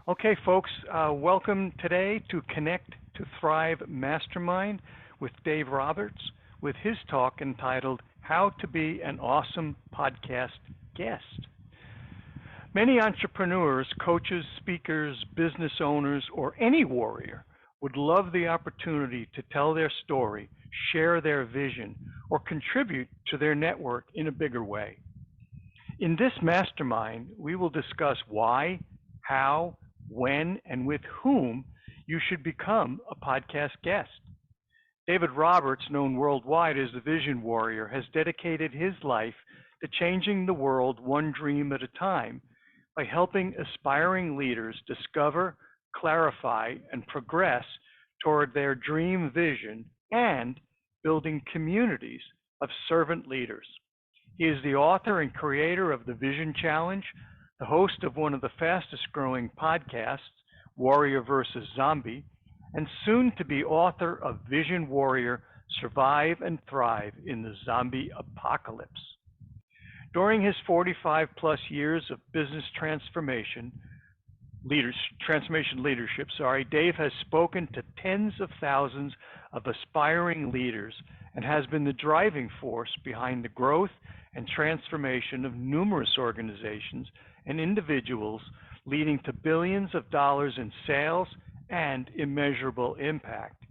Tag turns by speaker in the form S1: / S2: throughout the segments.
S1: Okay, folks, welcome today to Connect to Thrive Mastermind with Dave Roberts with his talk entitled How to Be an Awesome Podcast Guest. Many entrepreneurs, coaches, speakers, business owners, or any warrior would love the opportunity to tell their story, share their vision, or contribute to their network in a bigger way. In this mastermind, we will discuss why, how, when, and with whom you should become a podcast guest. David Roberts, known worldwide as the Vision Warrior, has dedicated his life to changing the world one dream at a time by helping aspiring leaders discover, clarify, and progress toward their dream vision and building communities of servant leaders. He is the author and creator of the Vision Challenge, the host of one of the fastest growing podcasts, Warrior versus Zombie, and soon to be author of Vision Warrior Survive and Thrive in the Zombie Apocalypse. During his 45 plus years of business transformation leadership, Dave has spoken to tens of thousands of aspiring leaders and has been the driving force behind the growth and transformation of numerous organizations and individuals, leading to billions of dollars in sales and immeasurable impact.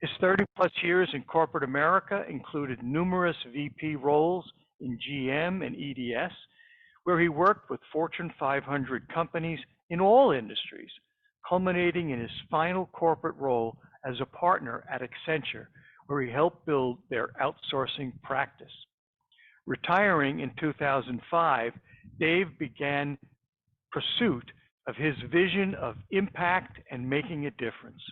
S1: His 30 plus years in corporate America included numerous VP roles in GM and EDS, where he worked with Fortune 500 companies in all industries, culminating in his final corporate role as a partner at Accenture, where he helped build their outsourcing practice. Retiring in 2005, Dave began pursuit of his vision of impact and making a difference.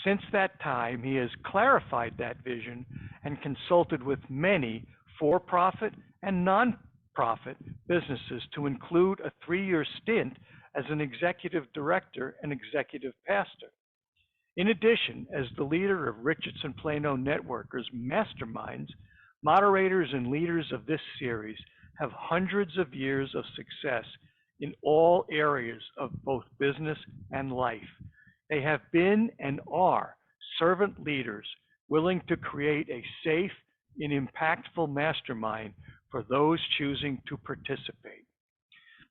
S1: Since that time, he has clarified that vision and consulted with many for-profit and non-profit businesses to include a 3-year stint as an executive director and executive pastor. In addition, as the leader of Richardson Plano Networkers Masterminds, moderators and leaders of this series have hundreds of years of success in all areas of both business and life. They have been and are servant leaders willing to create a safe and impactful mastermind for those choosing to participate.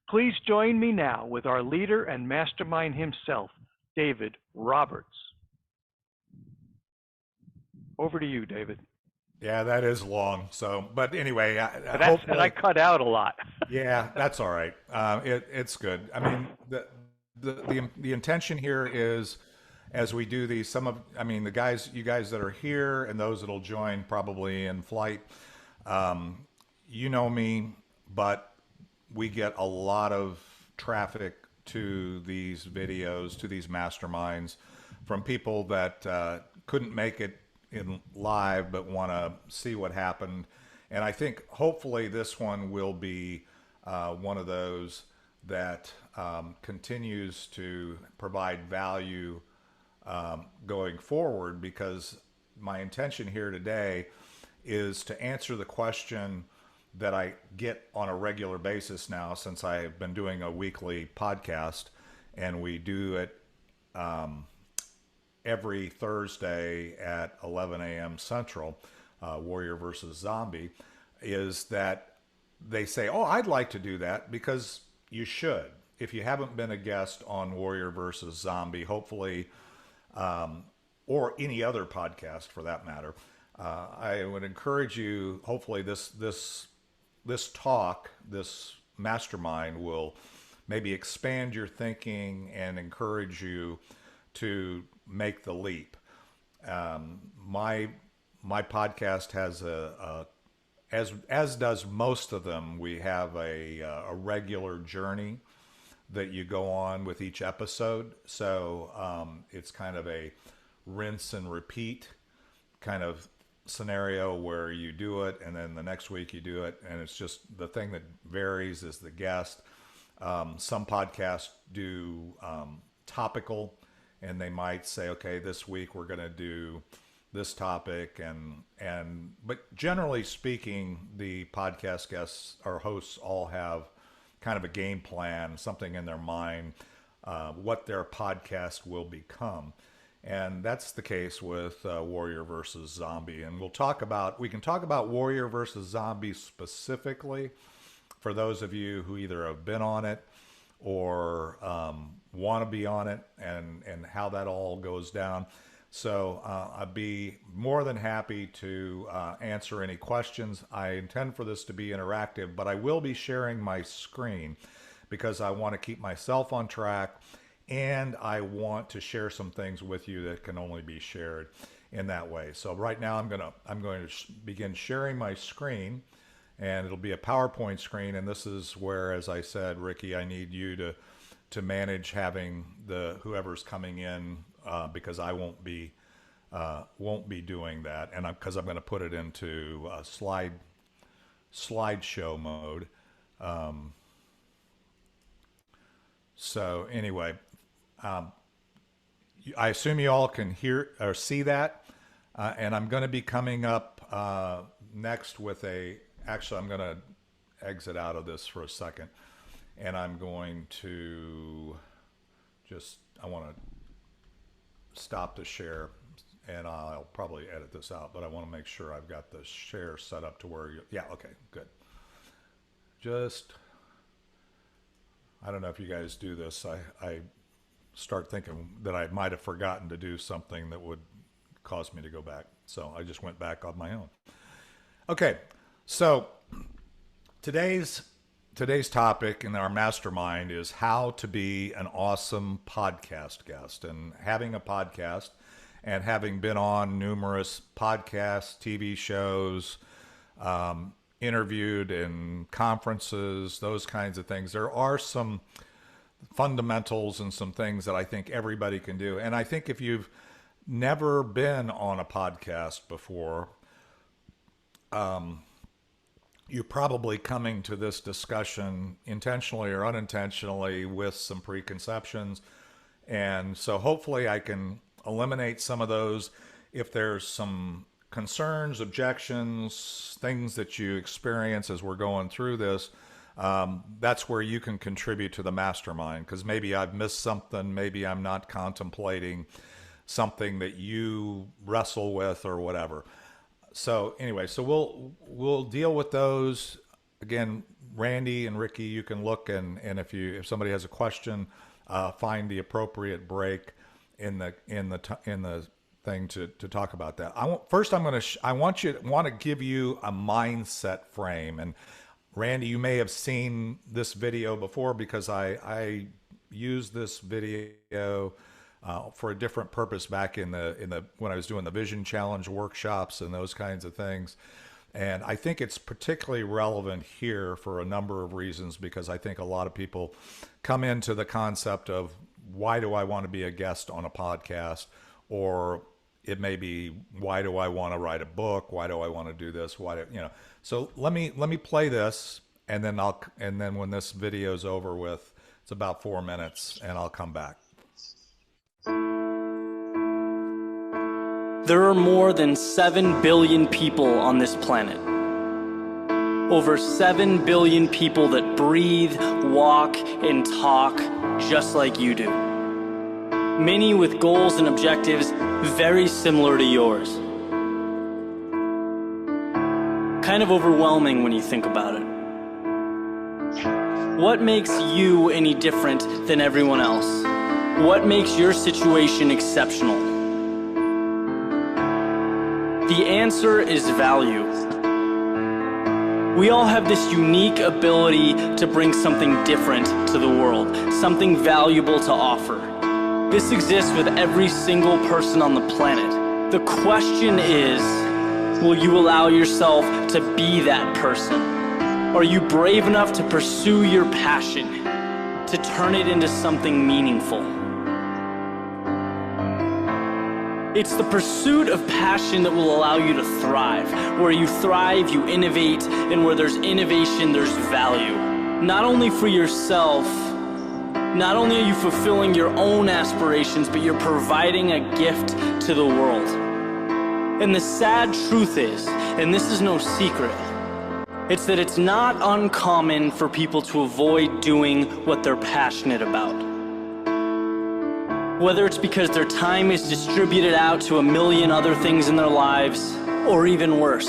S1: Please join me now with our leader and mastermind himself, David Roberts. Over to you, David.
S2: Yeah, that is long. So, but anyway,
S1: I cut out a lot.
S2: Yeah, that's all right. It's good. I mean, the intention here is, as we do these, you guys that are here and those that'll join probably in flight, you know me, but we get a lot of traffic to these videos, to these masterminds, from people that couldn't make it in live but want to see what happened. And I think hopefully this one will be one of those that continues to provide value going forward, because my intention here today is to answer the question that I get on a regular basis now, since I've been doing a weekly podcast, and we do it every Thursday at 11 a.m. Central, Warrior versus Zombie, is that they say, oh, I'd like to do that, because you should. If you haven't been a guest on Warrior versus Zombie, hopefully, or any other podcast for that matter, I would encourage you, hopefully this talk, this mastermind will maybe expand your thinking and encourage you to make the leap. My podcast has as does most of them, we have a regular journey that you go on with each episode. So it's kind of a rinse and repeat kind of scenario where you do it and then the next week you do it, and it's just the thing that varies is the guest. Some podcasts do topical, and they might say, okay, this week we're going to do this topic, but generally speaking, the podcast guests or hosts all have kind of a game plan, something in their mind what their podcast will become. And that's the case with Warrior versus Zombie. And we can talk about Warrior versus Zombie specifically for those of you who either have been on it or want to be on it, and how that all goes down. So I'd be more than happy to answer any questions. I intend for this to be interactive, but I will be sharing my screen because I want to keep myself on track, and I want to share some things with you that can only be shared in that way. So right now I'm going to begin sharing my screen, and it'll be a PowerPoint screen. And this is where, as I said, Ricky, I need you to manage having whoever's coming in, because I won't be doing that, and because I'm going to put it into slideshow mode. So anyway, I assume you all can hear or see that, and I'm going to be coming up next with actually I'm going to exit out of this for a second, and I'm going to I want to stop the share, and I'll probably edit this out, but I want to make sure I've got the share set up to where yeah, okay, good. I don't know if you guys do this. I start thinking that I might have forgotten to do something that would cause me to go back. So I just went back on my own. Okay, so today's topic in our mastermind is how to be an awesome podcast guest. And having a podcast and having been on numerous podcasts, TV shows, interviewed in conferences, those kinds of things, there are some fundamentals and some things that I think everybody can do. And I think if you've never been on a podcast before, you're probably coming to this discussion intentionally or unintentionally with some preconceptions. And so hopefully I can eliminate some of those. If there's some concerns, objections, things that you experience as we're going through this, that's where you can contribute to the mastermind, because maybe I've missed something, maybe I'm not contemplating something that you wrestle with or whatever. So anyway, so we'll deal with those. Again, Randy and Ricky, you can look, and if somebody has a question, find the appropriate break in the thing to talk about that. I want to give you a mindset frame. And Randy, you may have seen this video before, because I used this video for a different purpose back in the when I was doing the Vision Challenge workshops and those kinds of things. And I think it's particularly relevant here for a number of reasons, because I think a lot of people come into the concept of, why do I want to be a guest on a podcast? Or it may be, why do I want to write a book? Why do I want to do this? So let me play this, and then when this video's over with, it's about 4 minutes, and I'll come back.
S3: There are more than 7 billion people on this planet. Over 7 billion people that breathe, walk, and talk just like you do. Many with goals and objectives very similar to yours. Kind of overwhelming when you think about it. What makes you any different than everyone else? What makes your situation exceptional? The answer is value. We all have this unique ability to bring something different to the world, something valuable to offer. This exists with every single person on the planet. The question is, will you allow yourself to be that person? Are you brave enough to pursue your passion, to turn it into something meaningful? It's the pursuit of passion that will allow you to thrive. Where you thrive, you innovate, and where there's innovation, there's value. Not only for yourself, not only are you fulfilling your own aspirations, but you're providing a gift to the world. And the sad truth is, and this is no secret, it's that it's not uncommon for people to avoid doing what they're passionate about. Whether it's because their time is distributed out to a million other things in their lives, or even worse,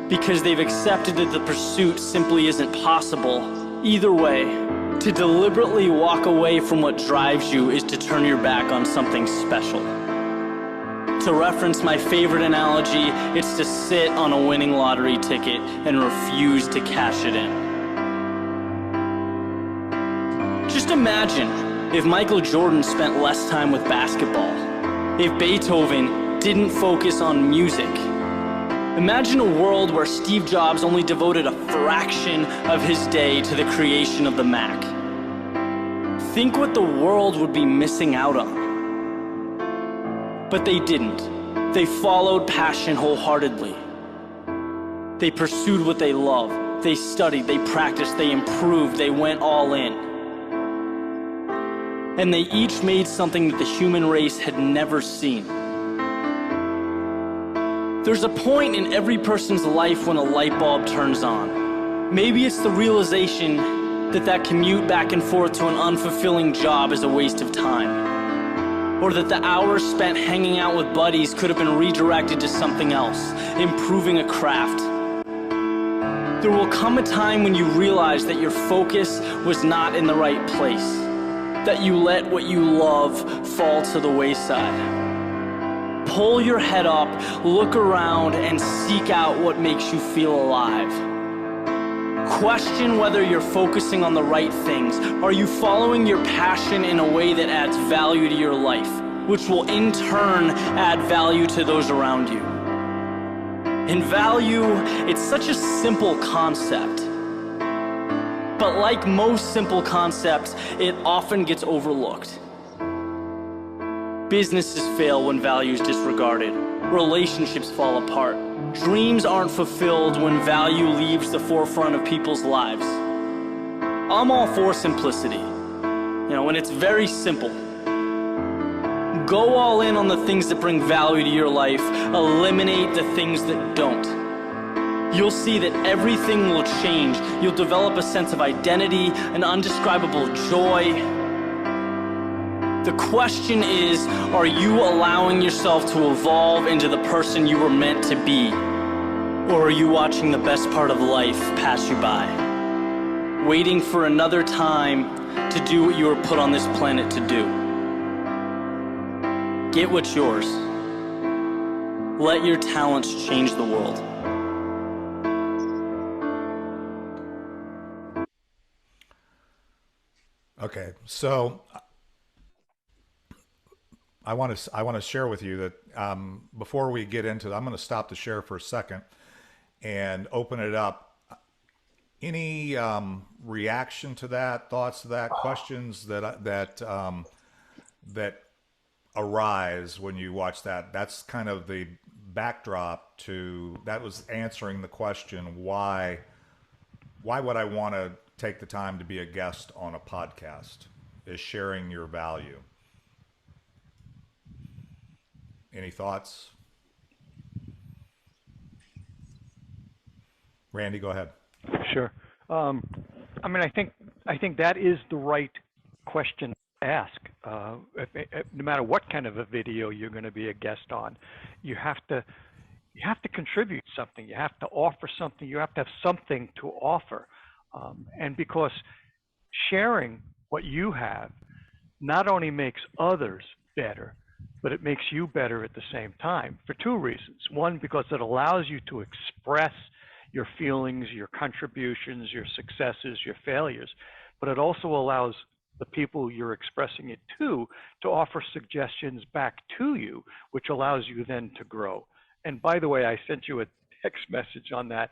S3: because they've accepted that the pursuit simply isn't possible. Either way, to deliberately walk away from what drives you is to turn your back on something special. To reference my favorite analogy, it's to sit on a winning lottery ticket and refuse to cash it in. Just imagine if Michael Jordan spent less time with basketball, if Beethoven didn't focus on music. Imagine a world where Steve Jobs only devoted a fraction of his day to the creation of the Mac. Think what the world would be missing out on. But they didn't. They followed passion wholeheartedly. They pursued what they loved. They studied, they practiced, they improved, they went all in. And they each made something that the human race had never seen. There's a point in every person's life when a light bulb turns on. Maybe it's the realization that that commute back and forth to an unfulfilling job is a waste of time. Or that the hours spent hanging out with buddies could have been redirected to something else, improving a craft. There will come a time when you realize that your focus was not in the right place, that you let what you love fall to the wayside. Pull your head up, look around, and seek out what makes you feel alive. Question whether you're focusing on the right things. Are you following your passion in a way that adds value to your life, which will in turn add value to those around you? In value, it's such a simple concept. But like most simple concepts, it often gets overlooked. Businesses fail when value is disregarded. Relationships fall apart. Dreams aren't fulfilled when value leaves the forefront of people's lives. I'm all for simplicity, and it's very simple. Go all in on the things that bring value to your life. Eliminate the things that don't. You'll see that everything will change. You'll develop a sense of identity, an undescribable joy. The question is, are you allowing yourself to evolve into the person you were meant to be? Or are you watching the best part of life pass you by? Waiting for another time to do what you were put on this planet to do. Get what's yours. Let your talents change the world.
S2: Okay, so I want to share with you that before we get into it, I'm going to stop the share for a second and open it up. Any reaction to that, thoughts to that, questions that arise when you watch that? That's kind of the backdrop to that. Was answering the question, why would I want to take the time to be a guest on a podcast? Is sharing your value. Any thoughts? Randy, go ahead.
S1: Sure. I think that is the right question to ask. No matter what kind of a video you're going to be a guest on, you have to contribute something. You have to offer something. You have to have something to offer. And because sharing what you have not only makes others better, but it makes you better at the same time for two reasons. One, because it allows you to express your feelings, your contributions, your successes, your failures, but it also allows the people you're expressing it to offer suggestions back to you, which allows you then to grow. And by the way, I sent you a text message on that.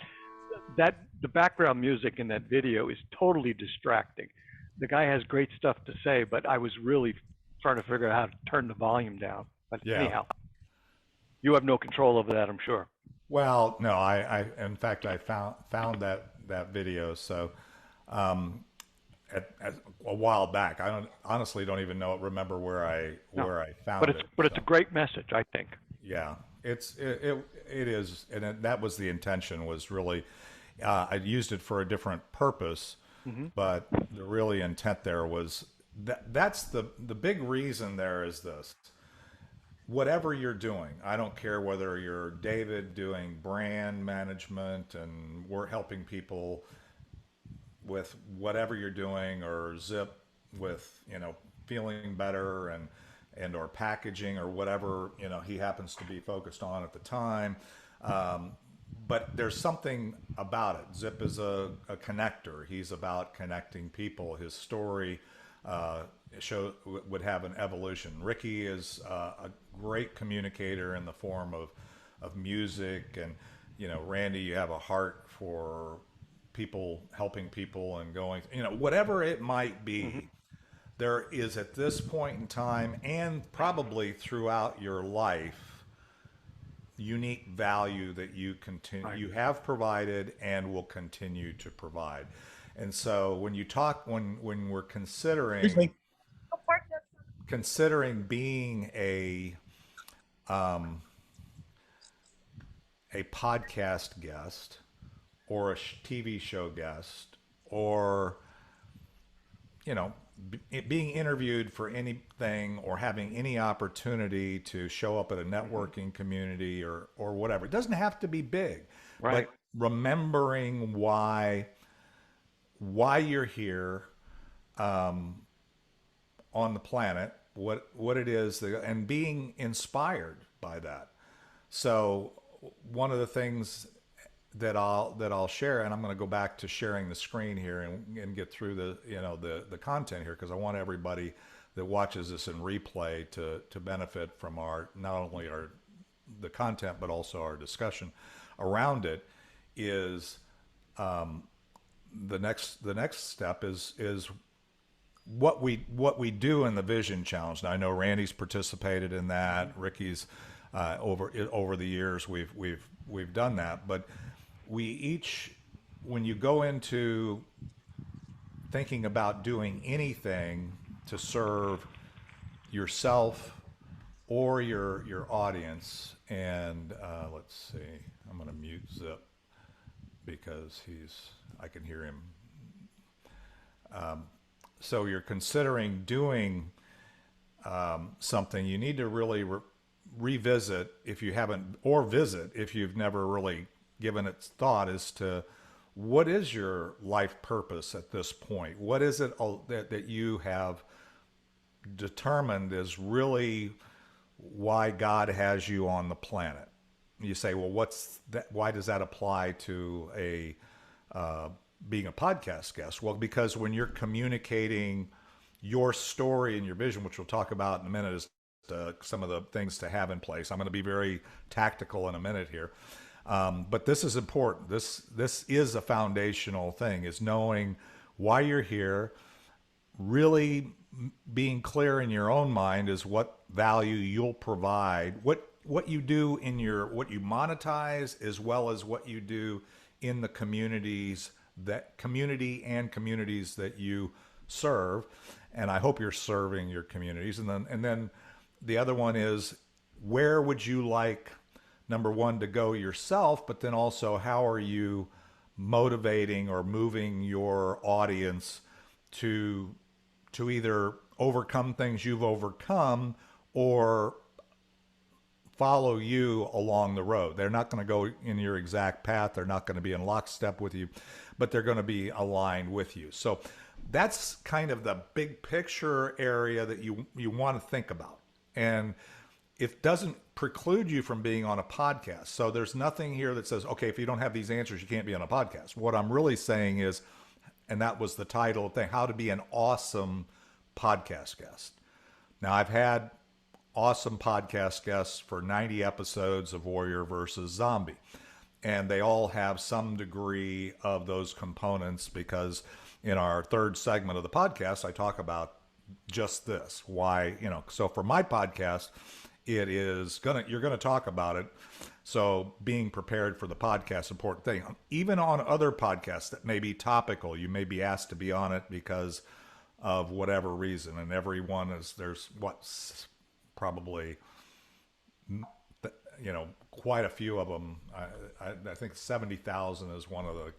S1: The background music in that video is totally distracting. The guy has great stuff to say, but I was really trying to figure out how to turn the volume down. But anyhow, you have no control over that, I'm sure.
S2: Well, no, I in fact, I found that video. So, a while back, I honestly don't even remember where I found it.
S1: But it's a great message, I think.
S2: Yeah, it is, and that was the intention. Was really, I used it for a different purpose, but the really intent there was that's the big reason there is this. Whatever you're doing, I don't care whether you're David doing brand management and we're helping people with whatever you're doing, or Zip with, feeling better and or packaging or whatever, he happens to be focused on at the time. But there's something about it. Zip is a connector. He's about connecting people. His story would have an evolution. Ricky is a great communicator in the form of music, and Randy, you have a heart for people, helping people, and going, whatever it might be. Mm-hmm. There is, at this point in time, and probably throughout your life, unique value that you you have provided and will continue to provide. And so when you talk, when we're considering being a podcast guest or a TV show guest, or being interviewed for anything, or having any opportunity to show up at a networking community or whatever. It doesn't have to be big,
S1: right?
S2: But remembering why you're here on the planet, what it is, and being inspired by that. So one of the things that I'll share, and I'm going to go back to sharing the screen here and get through the content here, because I want everybody that watches this in replay to benefit from not only the content but also our discussion around it. Is the next step is what we do in the Vision Challenge. Now, I know Randy's participated in that. Ricky's over the years we've done that, but we each, when you go into thinking about doing anything to serve yourself or your audience, and let's see, I'm going to mute Zip because I can hear him. So you're considering doing something, you need to really revisit, if you haven't, or visit if you've never really given it thought, as to what is your life purpose at this point. What is it that you have determined is really why God has you on the planet? You say, well, what's that? Why does that apply to being a podcast guest? Well, because when you're communicating your story and your vision, which we'll talk about in a minute, is some of the things to have in place. I'm going to be very tactical in a minute here. But this is important. This is a foundational thing, is knowing why you're here, really being clear in your own mind is what value you'll provide, what you do in what you monetize, as well as what you do in the communities that you serve. And I hope you're serving your communities. And then the other one is, where would you like, number one, to go yourself, but then also how are you motivating or moving your audience to either overcome things you've overcome or follow you along the road. They're not going to go in your exact path. They're not going to be in lockstep with you, but they're going to be aligned with you. So that's kind of the big picture area that you want to think about. And it doesn't preclude you from being on a podcast. So there's nothing here that says, okay, if you don't have these answers, you can't be on a podcast. What I'm really saying is, and that was the title of the thing, how to be an awesome podcast guest. Now, I've had awesome podcast guests for 90 episodes of Warrior versus Zombie. And they all have some degree of those components, because in our third segment of the podcast, I talk about just this. Why, so for my podcast, you're going to talk about it. So being prepared for the podcast is an important thing. Even on other podcasts that may be topical, you may be asked to be on it because of whatever reason. And there's probably, quite a few of them. I think 70,000 is one of the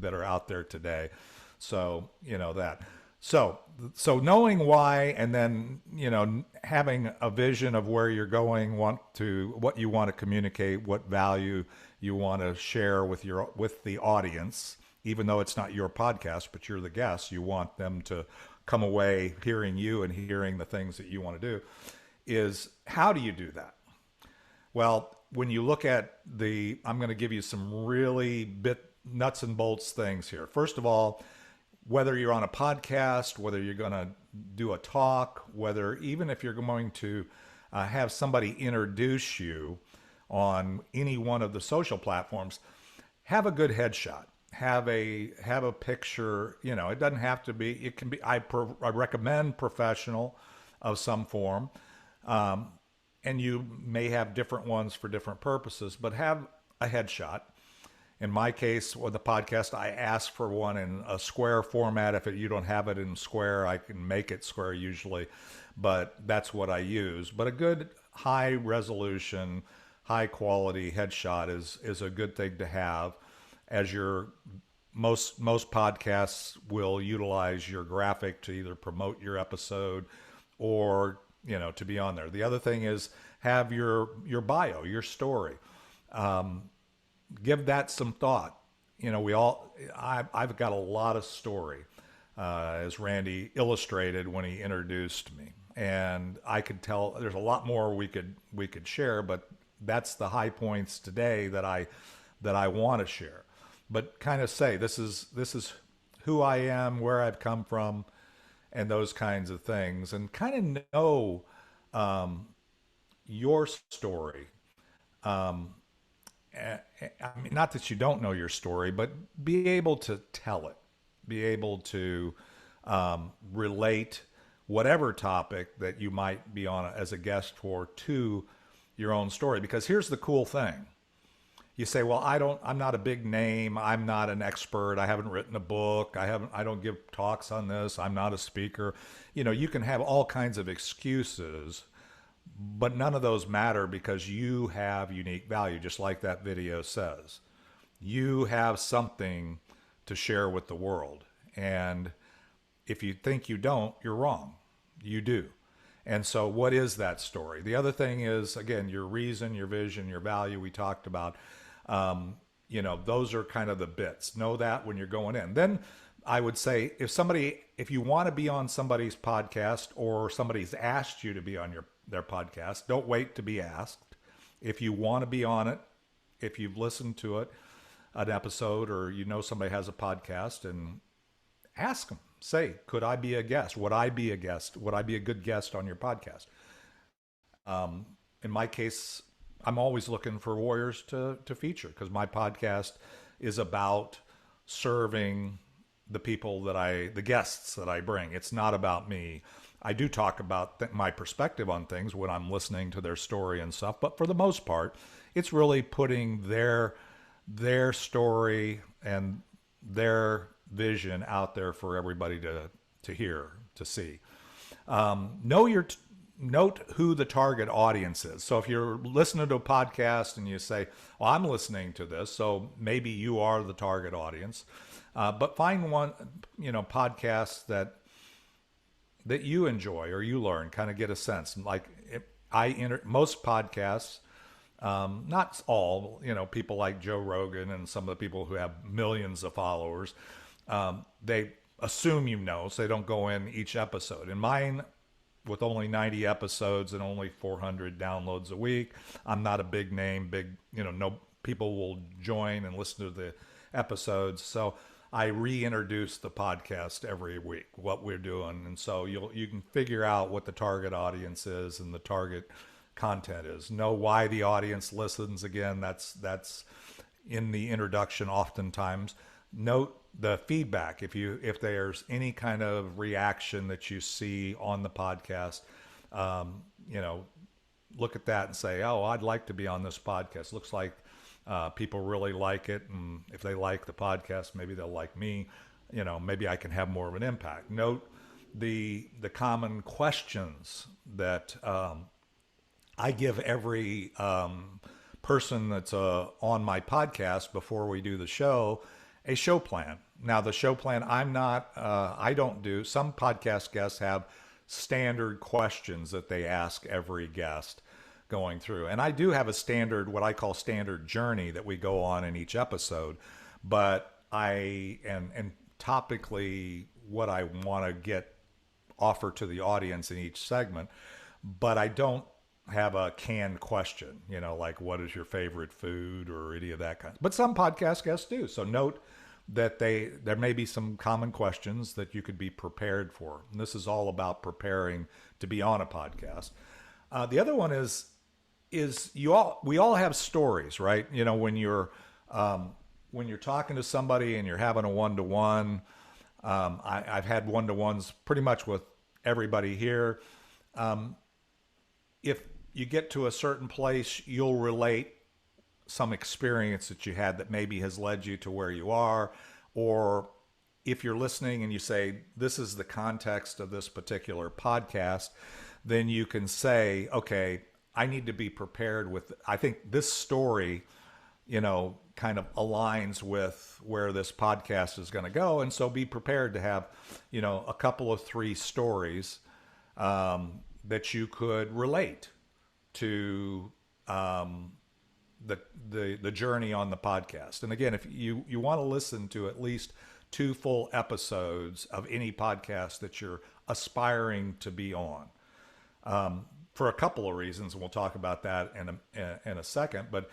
S2: that are out there today. So, that. So, so knowing why, and then having a vision of where you're going, what you want to communicate, what value you want to share with the audience, even though it's not your podcast, but you're the guest, you want them to come away hearing you and hearing the things that you want to do. Is how do you do that? Well, when you look at I'm going to give you some really nuts and bolts things here. First of all, whether you're on a podcast, whether you're going to do a talk, even if you're going to have somebody introduce you on any one of the social platforms, have a good headshot. Have a picture. It doesn't have to be. It can be. I recommend professional of some form, and you may have different ones for different purposes. But have a headshot. In my case, with the podcast, I ask for one in a square format. If you don't have it in square, I can make it square usually, but that's what I use. But a good high resolution, high quality headshot is a good thing to have, as most podcasts will utilize your graphic to either promote your episode or to be on there. The other thing is have your bio, your story. Give that some thought. I've got a lot of story, as Randy illustrated when he introduced me, and I could tell there's a lot more we could share, but that's the high points today that I want to share. But kind of say this is who I am, where I've come from, and those kinds of things, and kind of know your story. I mean, not that you don't know your story, but be able to tell it, be able to relate whatever topic that you might be on as a guest for to your own story. Because here's the cool thing. You say, well, I'm not a big name. I'm not an expert. I haven't written a book. I don't give talks on this. I'm not a speaker. You can have all kinds of excuses, but none of those matter because you have unique value, just like that video says. You have something to share with the world. And if you think you don't, you're wrong. You do. And so what is that story? The other thing is, again, your reason, your vision, your value we talked about. Those are kind of the bits. Know that when you're going in. Then I would say if you want to be on somebody's podcast or somebody's asked you to be on their podcast, don't wait to be asked. If you want to be on it, if you've listened to an episode, or somebody has a podcast, and ask them. Say, could I be a guest? Would I be a guest? Would I be a good guest on your podcast? In my case, I'm always looking for warriors to feature, because my podcast is about serving the people the guests that I bring. It's not about me. I do talk about my perspective on things when I'm listening to their story and stuff, but for the most part, it's really putting their story and their vision out there for everybody to hear, to see. Note who the target audience is. So if you're listening to a podcast and you say, well, I'm listening to this, so maybe you are the target audience. But find one, podcast that you enjoy or you learn, kind of get a sense. Like most podcasts, not all, people like Joe Rogan and some of the people who have millions of followers, they assume so they don't go in each episode. In mine, with only 90 episodes and only 400 downloads a week, I'm not a big name, no people will join and listen to the episodes. So I reintroduce the podcast every week, what we're doing. And so you can figure out what the target audience is and the target content is. Know why the audience listens. Again, that's in the introduction oftentimes. Note the feedback. If there's any kind of reaction that you see on the podcast, look at that and say, oh, I'd like to be on this podcast. Looks like people really like it. And if they like the podcast, maybe they'll like me. Maybe I can have more of an impact. Note the common questions that I give every person that's on my podcast before we do the show, a show plan. Now, the show plan, I don't do. Some podcast guests have standard questions that they ask every guest going through. And I do have a standard, what I call standard journey that we go on in each episode. But and topically, what I want to offer to the audience in each segment. But I don't have a canned question, like what is your favorite food or any of that kind. But some podcast guests do. So note that there may be some common questions that you could be prepared for. And this is all about preparing to be on a podcast. The other one is we all have stories, right? When you're talking to somebody and you're having a one-to-one. I've had one-to-ones pretty much with everybody here. If you get to a certain place, you'll relate some experience that you had that maybe has led you to where you are. Or if you're listening and you say, this is the context of this particular podcast, then you can say, okay, I need to be prepared with, I think this story, kind of aligns with where this podcast is going to go. And so be prepared to have, a couple of 3 stories that you could relate to the journey on the podcast. And again, if you want to listen to at least 2 full episodes of any podcast that you're aspiring to be on, for a couple of reasons, and we'll talk about that in a second. But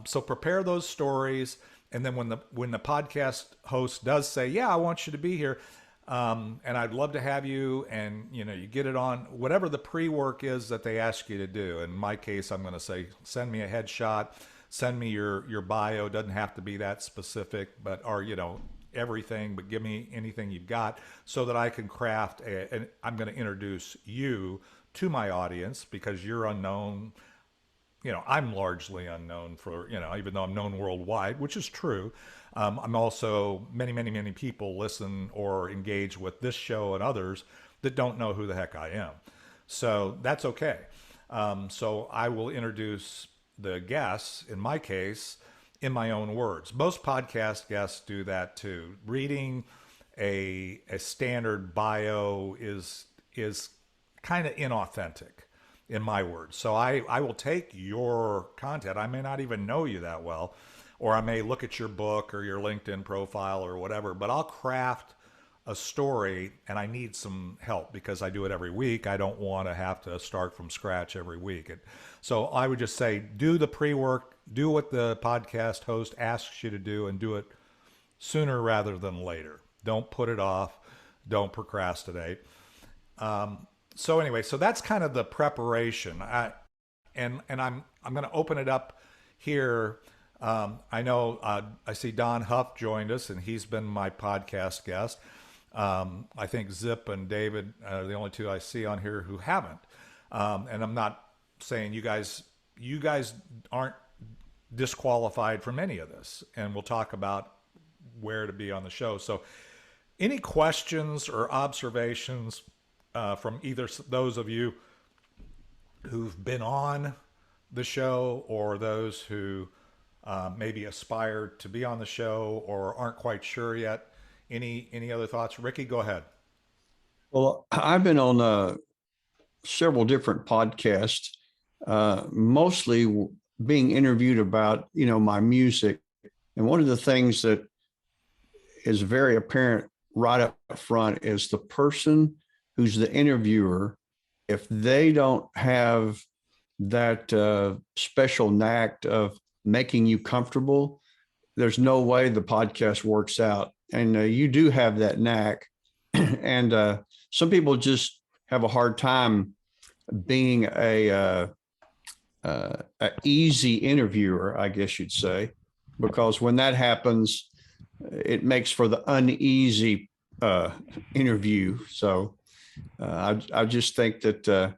S2: so prepare those stories, and then when the podcast host does say, "Yeah, I want you to be here," and I'd love to have you, and you get it on whatever the pre-work is that they ask you to do. In my case, I'm going to say, send me a headshot, send me your bio. Doesn't have to be that specific, but everything, but give me anything you've got so that I can craft and I'm going to introduce you to my audience, because you're unknown. I'm largely unknown for, even though I'm known worldwide, which is true. I'm also, many people listen or engage with this show and others that don't know who the heck I am. So that's okay. So I will introduce the guests, in my case, in my own words. Most podcast guests do that too. Reading a standard bio is kind of inauthentic, in my words. So I will take your content. I may not even know you that well, or I may look at your book or your LinkedIn profile or whatever, but I'll craft a story, and I need some help because I do it every week. I don't want to have to start from scratch every week. So I would just say, do the pre-work, do what the podcast host asks you to do, and do it sooner rather than later. Don't put it off. Don't procrastinate. So anyway, so that's kind of the preparation. And I'm going to open it up here. I know I see Don Huff joined us, and he's been my podcast guest. I think Zip and David are the only 2 I see on here who haven't. And I'm not saying you guys aren't disqualified from any of this. And we'll talk about where to be on the show. So any questions or observations from either those of you who've been on the show, or those who maybe aspire to be on the show or aren't quite sure yet? Any other thoughts? Ricky, go ahead.
S4: Well, I've been on several different podcasts, mostly being interviewed about, my music. And one of the things that is very apparent right up front is the person who's the interviewer, if they don't have that special knack of making you comfortable, there's no way the podcast works out. And you do have that knack. And some people just have a hard time being a easy interviewer, I guess you'd say, because when that happens, it makes for the uneasy interview. So I just think that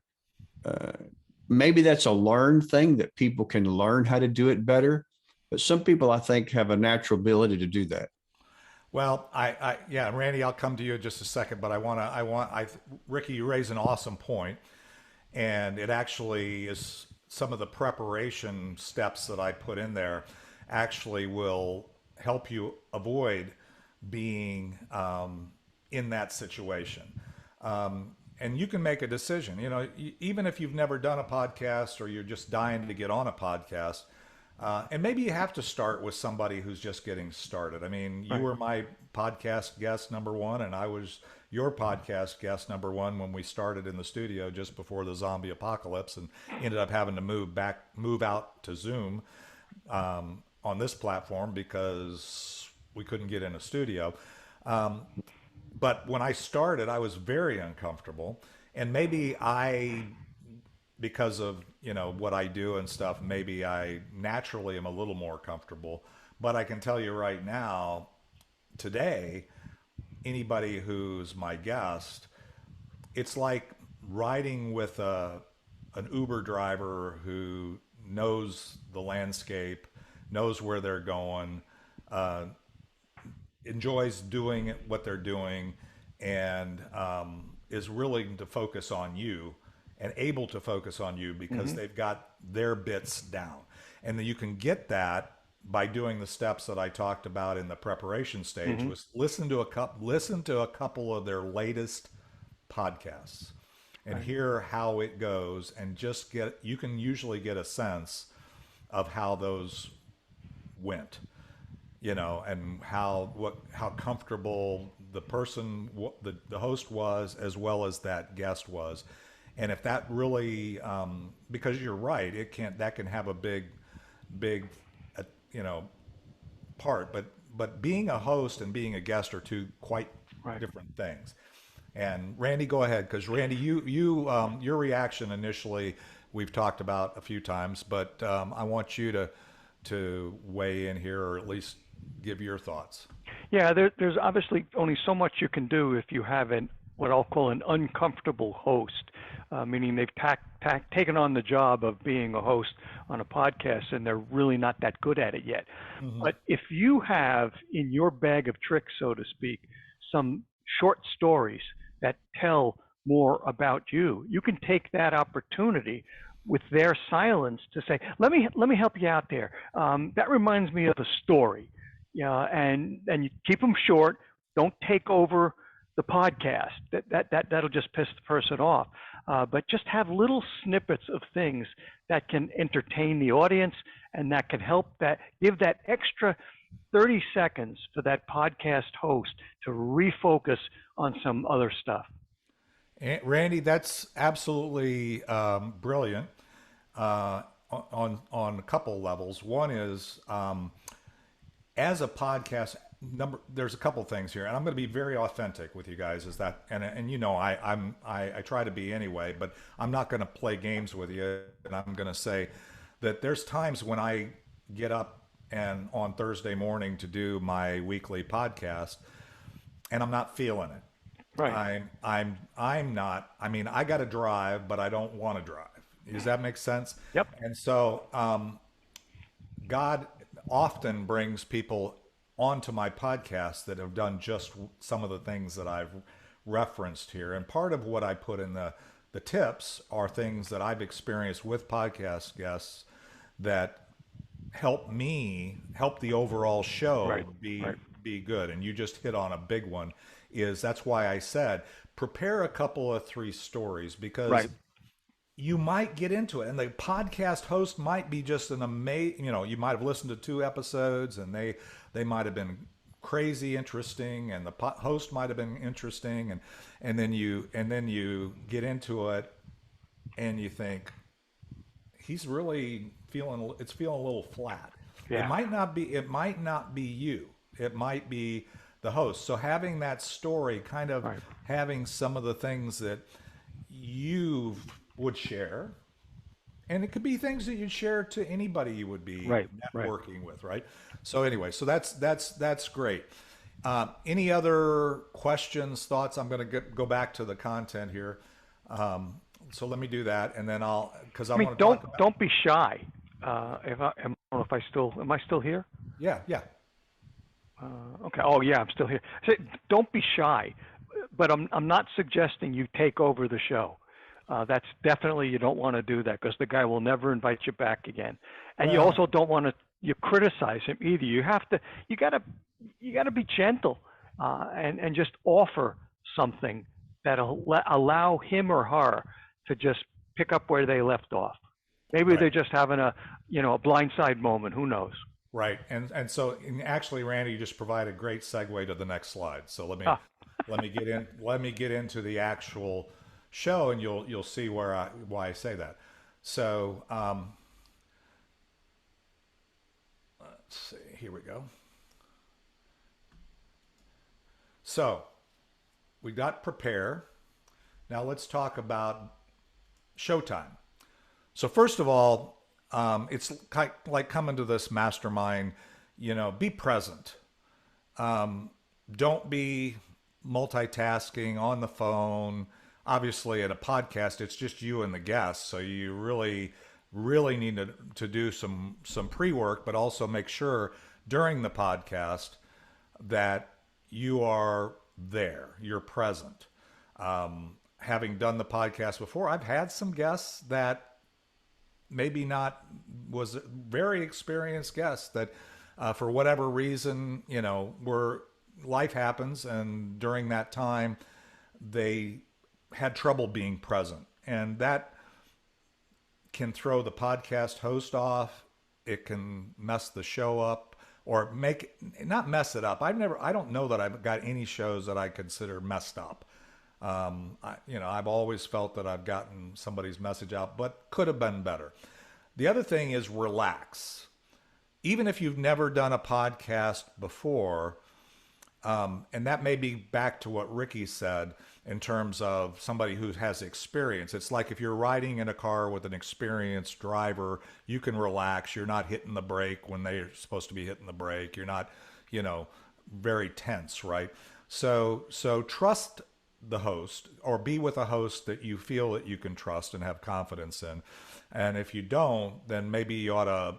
S4: maybe that's a learned thing, that people can learn how to do it better. But some people, I think, have a natural ability to do that.
S2: Well, yeah, Randy, I'll come to you in just a second, but Ricky, you raise an awesome point, and it actually is some of the preparation steps that I put in there actually will help you avoid being in that situation. And you can make a decision. You know, even if you've never done a podcast or you're just dying to get on a podcast, and maybe you have to start with somebody who's just getting started. I mean, you were my podcast guest number one, and I was your podcast guest number one when we started in the studio just before the zombie apocalypse, and ended up having to move out to Zoom on this platform because we couldn't get in a studio. But when I started, I was very uncomfortable, and maybe because of, you know, what I do and stuff, maybe I naturally am a little more comfortable. But I can tell you right now, today, anybody who's my guest, it's like riding with an Uber driver who knows the landscape, knows where they're going, enjoys doing what they're doing, and is willing to focus on you and able to focus on you because they've got their bits down. And then you can get that by doing the steps that I talked about in the preparation stage. Was listen to a couple of their latest podcasts and hear how it goes, and just you can usually get a sense of how those went, you know, and how comfortable the person, the host was, as well as that guest was. And if that really, because you're right, that can have a big, you know, part. But being a host and being a guest are two quite different things. And Randy, go ahead, because Randy, your reaction initially, we've talked about a few times, but I want you to weigh in here, or at least give your thoughts.
S1: Yeah, there's obviously only so much you can do if you have what I'll call an uncomfortable host, meaning they've taken on the job of being a host on a podcast and they're really not that good at it yet. But if you have in your bag of tricks, so to speak, some short stories that tell more about you, you can take that opportunity with their silence to say, let me help you out there. That reminds me of a story. Yeah, and you keep them short. Don't take over the podcast. That'll just piss the person off. But just have little snippets of things that can entertain the audience, and that can give that extra 30 seconds for that podcast host to refocus on some other stuff.
S2: Randy, that's absolutely brilliant on a couple levels. One is, as a podcast there's a couple things here, and I'm going to be very authentic with you guys. Is that, and you know, I try to be anyway, but I'm not going to play games with you, and I'm going to say that there's times when I get up and on Thursday morning to do my weekly podcast, and I'm not feeling it.
S1: Right.
S2: I'm not. I mean, I got to drive, but I don't want to drive. Does that make sense?
S1: Yep.
S2: And so, God often brings people onto my podcast that have done just some of the things that I've referenced here. And part of what I put in the tips are things that I've experienced with podcast guests that help the overall show be good. And you just hit on a big one. That's why I said prepare a couple of 3 stories, because you might get into it, and the podcast host might be just an amazing, you know, you might have listened to 2 episodes and they might have been crazy interesting, and the host might have been interesting, and then you get into it and you think he's really feeling a little flat. Yeah. It might not be you. It might be the host. So having that story, kind of having some of the things that you would share, and it could be things that you'd share to anybody you would be networking with, right? So anyway, so that's great. Any other questions, thoughts? I'm going to go back to the content here. So let me do that, and then want to
S1: don't be shy. Am I still here?
S2: Yeah.
S1: Okay. Oh yeah, I'm still here. Don't be shy, but I'm not suggesting you take over the show. That's definitely, you don't want to do that, because the guy will never invite you back again. And you also don't want to criticize him either. You got to be gentle. and just offer something that'll allow him or her to just pick up where they left off. Maybe
S2: Right.
S1: they're just having a blindside moment. Who knows?
S2: Right. And so actually, Randy, you just provide a great segue to the next slide. So
S1: Ah,
S2: let me get into the actual show, and you'll see why I say that. So let's see. Here we go. So we got prepare. Now let's talk about showtime. So first of all, it's like coming to this mastermind. Be present. Don't be multitasking on the phone. Obviously, at a podcast, it's just you and the guests, so you really, really need to do some pre-work, but also make sure during the podcast that you are there, you're present. Having done the podcast before, I've had some guests that maybe not was very experienced guests that for whatever reason, life happens, and during that time they had trouble being present, and that can throw the podcast host off. It can mess the show up, or not mess it up. I don't know that I've got any shows that I consider messed up. I've always felt that I've gotten somebody's message out, but could have been better. The other thing is relax. Even if you've never done a podcast before, and that may be back to what Ricky said in terms of somebody who has experience. It's like if you're riding in a car with an experienced driver, you can relax. You're not hitting the brake when they're supposed to be hitting the brake. You're not, very tense, right? So trust the host, or be with a host that you feel that you can trust and have confidence in. And if you don't, then maybe you ought to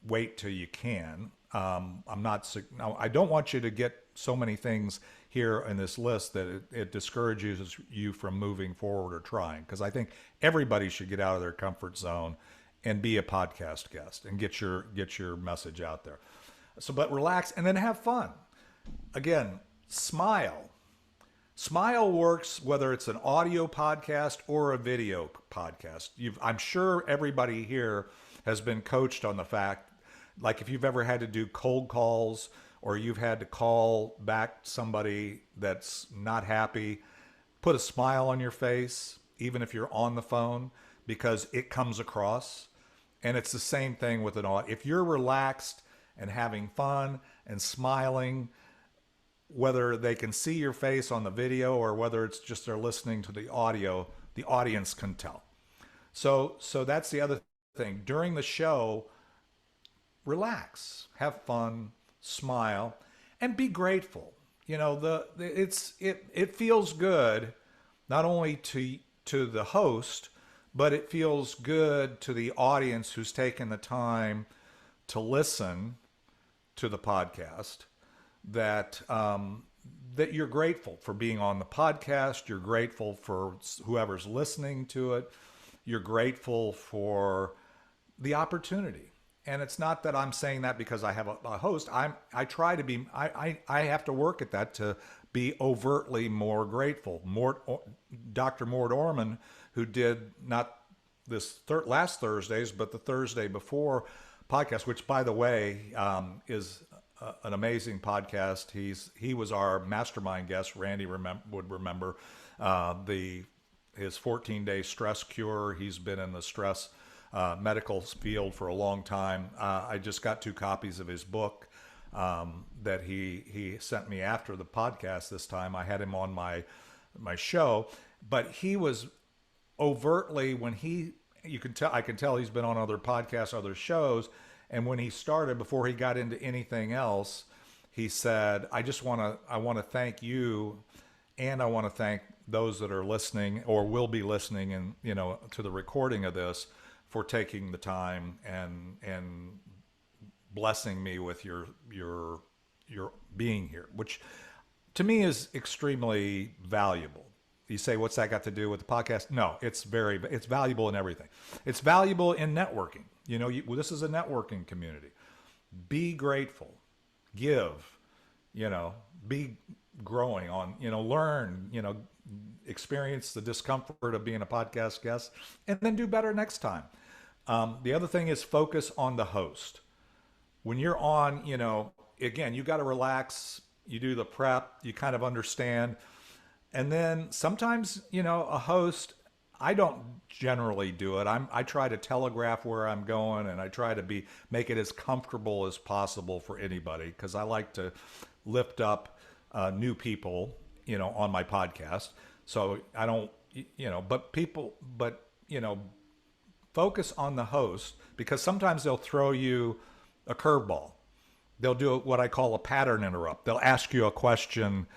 S2: wait till you can. I don't want you to get so many things here in this list that it discourages you from moving forward or trying, because I think everybody should get out of their comfort zone and be a podcast guest and get your message out there. So, but relax and then have fun. Again, smile. Smile works whether it's an audio podcast or a video podcast. I'm sure everybody here has been coached on the fact, like if you've ever had to do cold calls or you've had to call back somebody that's not happy, put a smile on your face, even if you're on the phone, because it comes across. And it's the same thing with an audio. If you're relaxed and having fun and smiling, whether they can see your face on the video or whether it's just they're listening to the audio, the audience can tell. So that's the other thing. During the show, relax, have fun, smile, and be grateful. It feels good not only to the host, but it feels good to the audience who's taken the time to listen to the podcast, that you're grateful for being on the podcast. You're grateful for whoever's listening to it. You're grateful for the opportunity. And it's not that I'm saying that because I have a host. I try to be, I have to work at that to be overtly more grateful. Dr. Mort Orman, who did not this last Thursday's, but the Thursday before podcast, which by the way is an amazing podcast. He was our mastermind guest. Randy would remember his 14-day stress cure. He's been in the stress medical field for a long time. I just got 2 copies of his book that he sent me after the podcast this time. I had him on my show, but he was overtly, I can tell he's been on other podcasts, other shows. And when he started, before he got into anything else, he said, I want to thank you, and I want to thank those that are listening or will be listening and to the recording of this, for taking the time and blessing me with your being here, which to me is extremely valuable. You say, what's that got to do with the podcast? No, it's valuable in everything. It's valuable in networking. This is a networking community. Be grateful, give, be growing on, learn, experience the discomfort of being a podcast guest, and then do better next time. The other thing is focus on the host. When you're on, again, you got to relax. You do the prep, you kind of understand. And then sometimes, a host, I don't generally do it. I try to telegraph where I'm going, and I try to make it as comfortable as possible for anybody, because I like to lift up new people, on my podcast. So I don't, focus on the host, because sometimes they'll throw you a curveball. They'll do what I call a pattern interrupt. They'll ask you a question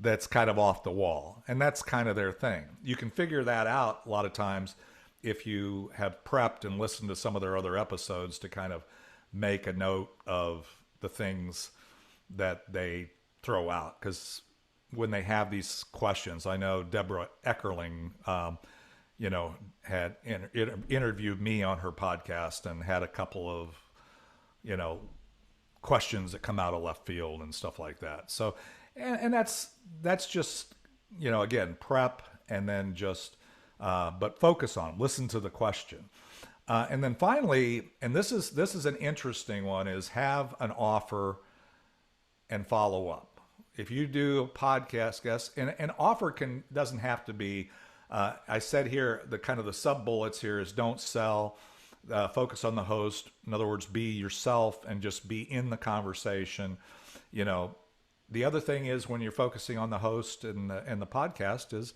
S2: that's kind of off the wall, and that's kind of their thing. You can figure that out a lot of times if you have prepped and listened to some of their other episodes to kind of make a note of the things that they throw out. Because when they have these questions, I know Deborah Eckerling, had interviewed me on her podcast and had a couple of, questions that come out of left field and stuff like that. So, and that's just, again, prep, and then just, but focus on, listen to the question. And then finally, and this is an interesting one, is have an offer and follow up. If you do a podcast guest, and an offer doesn't have to be, I said here, the kind of the sub bullets here is don't sell, focus on the host. In other words, be yourself and just be in the conversation. The other thing is, when you're focusing on the host and the podcast, is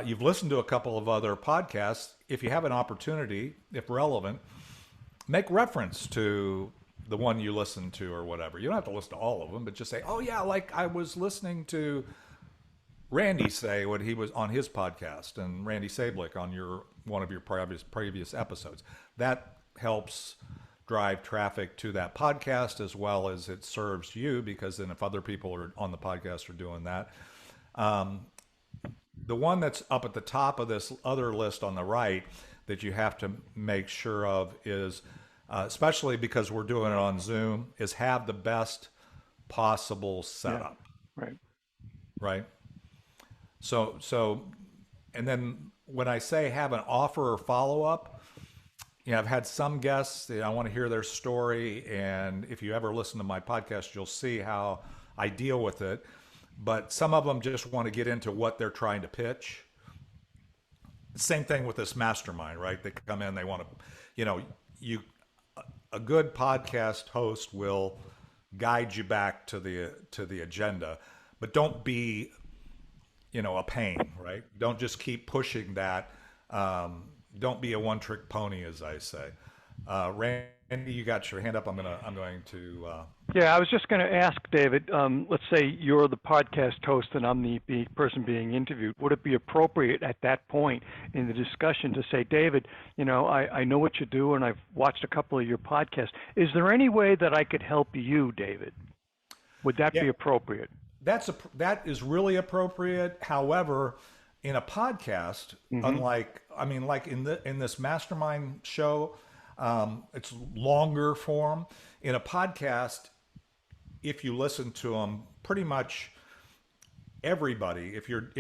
S2: you've listened to a couple of other podcasts. If you have an opportunity, if relevant, make reference to the one you listen to or whatever. You don't have to listen to all of them, but just say, oh yeah, like I was listening to Randy say when he was on his podcast, and Randy Sablick on one of your previous episodes. That helps drive traffic to that podcast, as well as it serves you, because then if other people are on the podcast are doing that. The one that's up at the top of this other list on the right that you have to make sure of is, especially because we're doing it on Zoom, is have the best possible setup.
S1: Yeah, right.
S2: Right. So, and then when I say have an offer or follow up, I've had some guests that I want to hear their story. And if you ever listen to my podcast, you'll see how I deal with it. But some of them just want to get into what they're trying to pitch. Same thing with this mastermind, right? They come in, they want to, a good podcast host will guide you back to the agenda, but don't be, a pain, right? Don't just keep pushing that. Don't be a one-trick pony, as I say. Randy, you got your hand up. I'm going to.
S1: Yeah, I was just going to ask David. Let's say you're the podcast host and I'm the person being interviewed. Would it be appropriate at that point in the discussion to say, David, I know what you do, and I've watched a couple of your podcasts. Is there any way that I could help you, David? Would that be appropriate?
S2: That is really appropriate. However, in a podcast, like in this Mastermind show, it's longer form. In a podcast, if you listen to them, pretty much everybody, if you're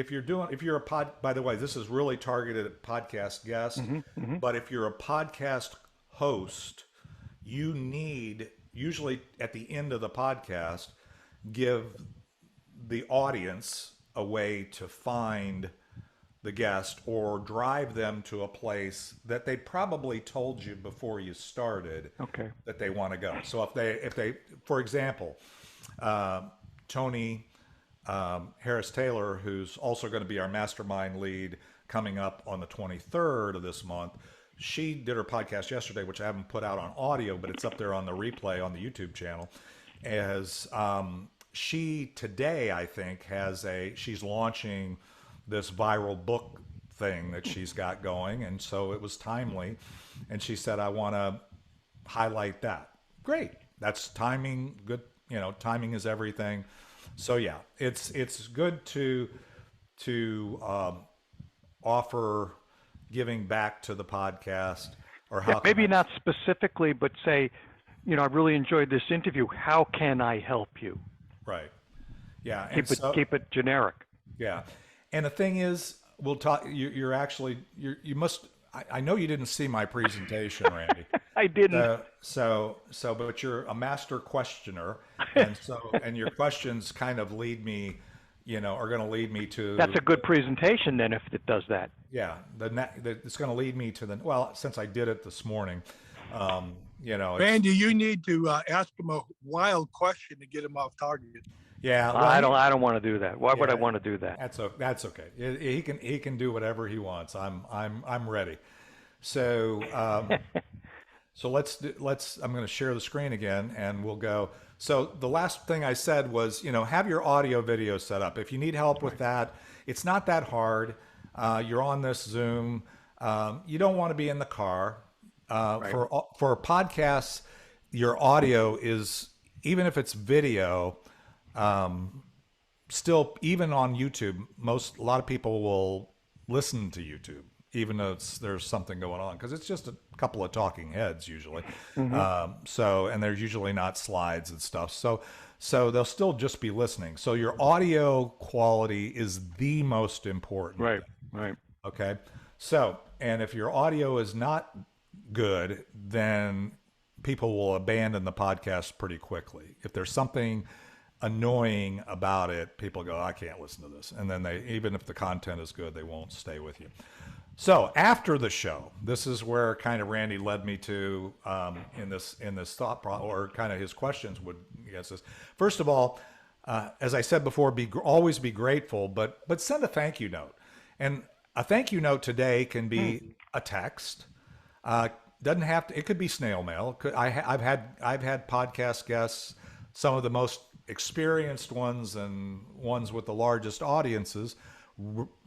S2: by the way, this is really targeted at podcast guests, but if you're a podcast host, you need, usually at the end of the podcast, give the audience a way to find the guest or drive them to a place that they probably told you before you started that they want to go. So if they, for example, Tony Harris Taylor, who's also going to be our mastermind lead coming up on the 23rd of this month, she did her podcast yesterday, which I haven't put out on audio, but it's up there on the replay on the YouTube channel. As she today, I think, she's launching this viral book thing that she's got going, and so it was timely, and she said, I want to highlight that. Great. That's timing. Good. Timing is everything. So yeah, it's good to offer giving back to the podcast, or how
S1: maybe not specifically, but say, I really enjoyed this interview. How can I help you?
S2: Right. Yeah, and
S1: Keep it generic.
S2: yeah, and the thing is, we'll talk. You're actually you must. I know you didn't see my presentation, Randy.
S1: I didn't.
S2: But you're a master questioner, and your questions kind of lead me, are going to lead me to.
S1: That's a good presentation then, if it does that.
S2: Yeah, it's going to lead me to well, since I did it this morning,
S5: Randy, you need to ask him a wild question to get him off target.
S2: Yeah, well,
S1: I don't want to do that. Why would I want to do that?
S2: That's okay. He can do whatever he wants. I'm ready. So I'm going to share the screen again, and we'll go. So the last thing I said was, have your audio video set up. If you need help with that, it's not that hard. You're on this Zoom. You don't want to be in the car. For podcasts, your audio is, even if it's video, still, even on YouTube, a lot of people will listen to YouTube, even though there's something going on, because it's just a couple of talking heads usually. And there's usually not slides and stuff. So they'll still just be listening. So your audio quality is the most important.
S1: Right.
S2: Okay. So, and if your audio is not good, then people will abandon the podcast pretty quickly. If there's something annoying about it, people go, I can't listen to this. And then even if the content is good, they won't stay with you. So after the show, this is where kind of Randy led me to in this thought or kind of his questions would guess this. First of all, as I said before, always be grateful, but send a thank you note. And a thank you note today can be a text. Doesn't have to. It could be snail mail. I've had podcast guests, some of the most experienced ones and ones with the largest audiences.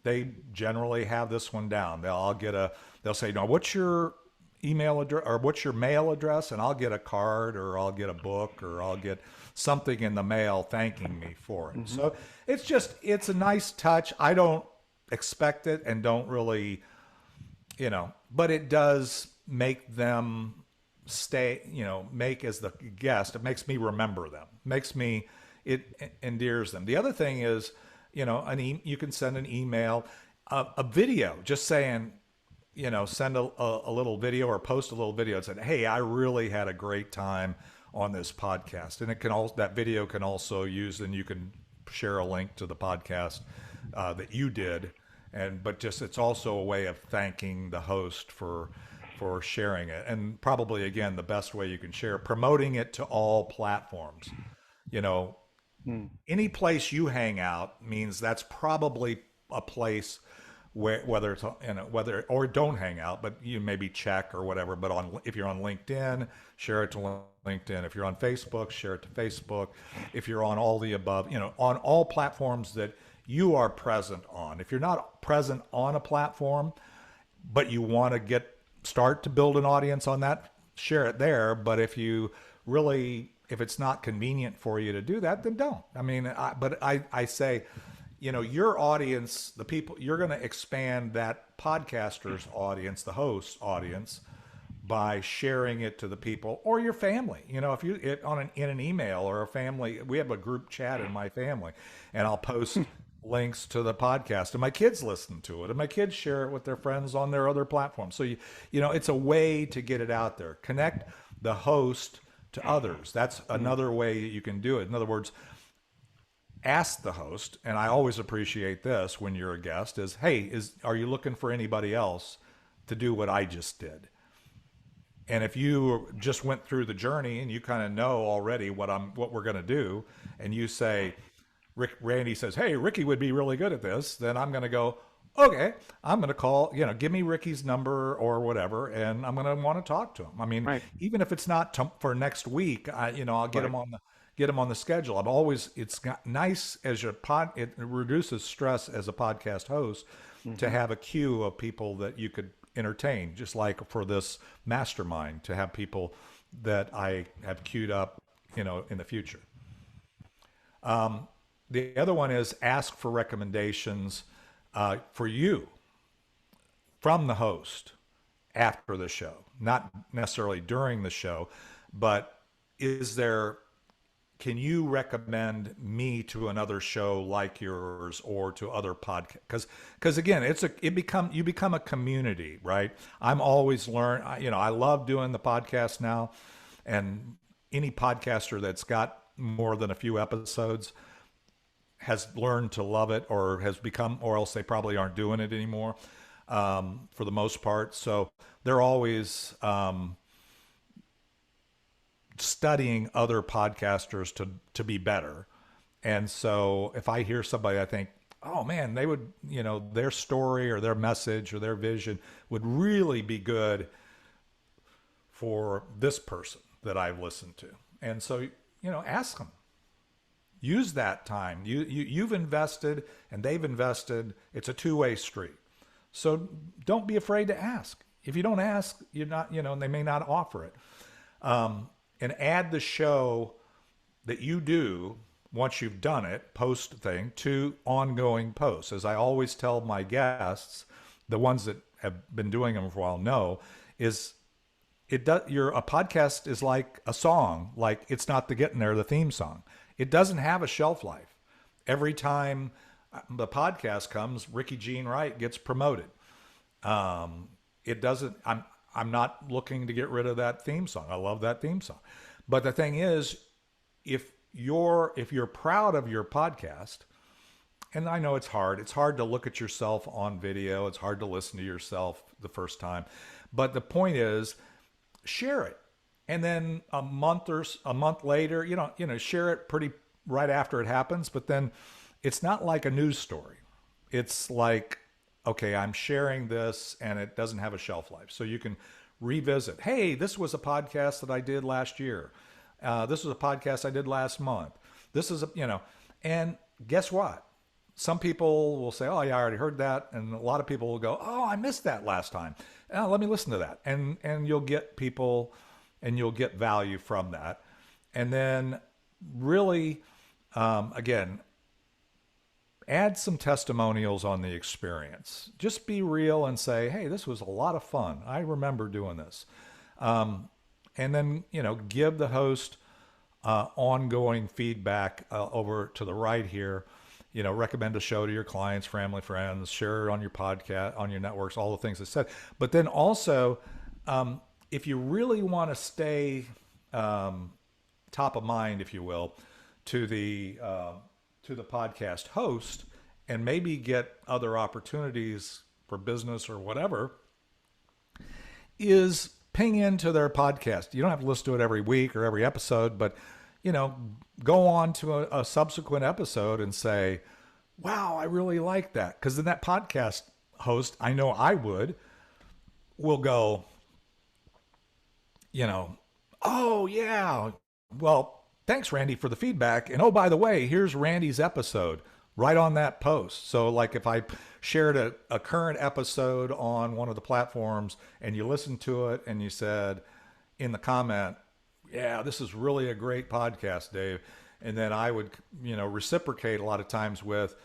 S2: They generally have this one down. They'll say, no, what's your email address or what's your mail address? And I'll get a card or I'll get a book or I'll get something in the mail thanking me for it. So it's a nice touch. I don't expect it and don't really, but it does make them stay, make as the guest, it makes me remember them, it endears them. The other thing is, you can send an email, a video, just saying, send a little video or post a little video and say, hey, I really had a great time on this podcast. And that video can also use, and you can share a link to the podcast that you did. But it's also a way of thanking the host for sharing it. And probably, again, the best way you can share, promoting it to all platforms. Any place you hang out means that's probably a place where, whether it's, or don't hang out, but you maybe check or whatever. But if you're on LinkedIn, share it to LinkedIn. If you're on Facebook, share it to Facebook. If you're on all the above, on all platforms that you are present on. If you're not present on a platform, but you want to start to build an audience on that, share it there. But if it's not convenient for you to do that, then don't. I say, your audience, the people, you're going to expand that podcaster's audience, the host's audience, by sharing it to the people or your family. If you in an email or a family, we have a group chat in my family, and I'll post links to the podcast, and my kids listen to it, and my kids share it with their friends on their other platforms. So it's a way to get it out there. Connect the host to others. That's another way you can do it. In other words, ask the host, and I always appreciate this when you're a guest, is, hey, are you looking for anybody else to do what I just did? And if you just went through the journey and you kind of know already what we're going to do, and you say, Randy says, hey, Ricky would be really good at this, then I'm going to go, okay, I'm going to call, give me Ricky's number or whatever, and I'm going to want to talk to him. Even if it's not for next week, I'll get him on the schedule. It's nice as it reduces stress as a podcast host to have a queue of people that you could entertain, just like for this mastermind, to have people that I have queued up, in the future. The other one is ask for recommendations for you from the host after the show, not necessarily during the show, but can you recommend me to another show like yours or to other podcasts? Because again, you become a community, right? I'm always I love doing the podcast now, and any podcaster that's got more than a few episodes has learned to love it, or has become, or else they probably aren't doing it anymore, for the most part. So they're always studying other podcasters to be better. And so if I hear somebody, I think, oh man, they would, their story or their message or their vision would really be good for this person that I've listened to. And so, ask them. Use that time. You've invested and they've invested. It's a two-way street. So don't be afraid to ask. If you don't ask, you're not, and they may not offer it. And add the show that you do once you've done it, post thing, to ongoing posts. As I always tell my guests, the ones that have been doing them for a while know, is a podcast is like a song, like It's Not the Getting There, the theme song. It doesn't have a shelf life. Every time the podcast comes, Ricky Jean Wright gets promoted. It doesn't. I'm not looking to get rid of that theme song. I love that theme song. But the thing is, if you're proud of your podcast, and I know it's hard to look at yourself on video. It's hard to listen to yourself the first time. But the point is, share it. And then a month later, share it pretty right after it happens. But then it's not like a news story. It's like, okay, I'm sharing this and it doesn't have a shelf life. So you can revisit. Hey, this was a podcast that I did last year. This was a podcast I did last month. This is and guess what? Some people will say, oh yeah, I already heard that. And a lot of people will go, oh, I missed that last time. Let me listen to that. And you'll get people and you'll get value from that. And then really, again, add some testimonials on the experience. Just be real and say, hey, this was a lot of fun. I remember doing this. And then, give the host ongoing feedback over to the right here. Recommend a show to your clients, family, friends, share it on your podcast, on your networks, all the things I said. But then also, if you really want to stay top of mind, if you will, to the podcast host and maybe get other opportunities for business or whatever, is ping into their podcast. You don't have to listen to it every week or every episode, but go on to a subsequent episode and say, wow, I really like that. Because then that podcast host, I know I will go, oh yeah, well, thanks, Randy, for the feedback. And oh, by the way, here's Randy's episode right on that post. So like if I shared a current episode on one of the platforms and you listened to it and you said in the comment, yeah, this is really a great podcast, Dave. And then I would, reciprocate a lot of times with,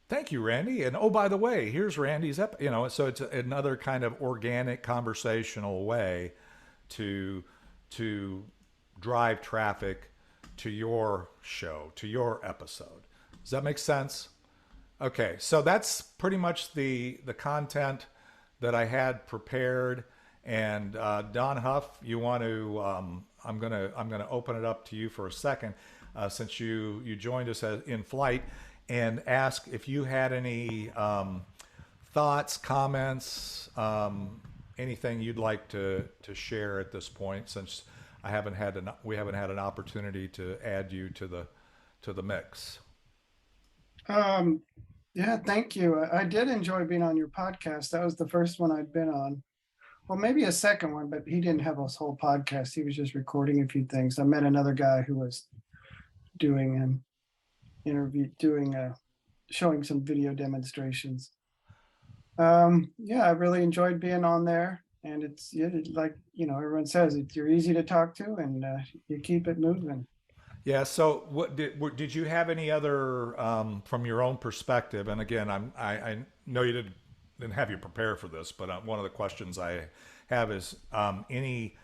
S2: thank you, Randy. And oh, by the way, here's Randy's so it's another kind of organic conversational way to drive traffic to your show, to your episode. Does that make sense? Okay, so that's pretty much the content that I had prepared. And Don Huff, you want to? I'm gonna open it up to you for a second, since you joined us in flight, and ask if you had any thoughts, comments, anything you'd like to share at this point, since we haven't had an opportunity to add you to the mix.
S6: Yeah, thank you. I did enjoy being on your podcast. That was the first one I'd been on. Well, maybe a second one, but he didn't have a whole podcast. He was just recording a few things. I met another guy who was doing an interview, showing some video demonstrations. Yeah, I really enjoyed being on there. And it's like, everyone says, you're easy to talk to and you keep it moving.
S2: Yeah. So, what did you have any other from your own perspective? And again, I know you didn't have you prepare for this, but one of the questions I have is any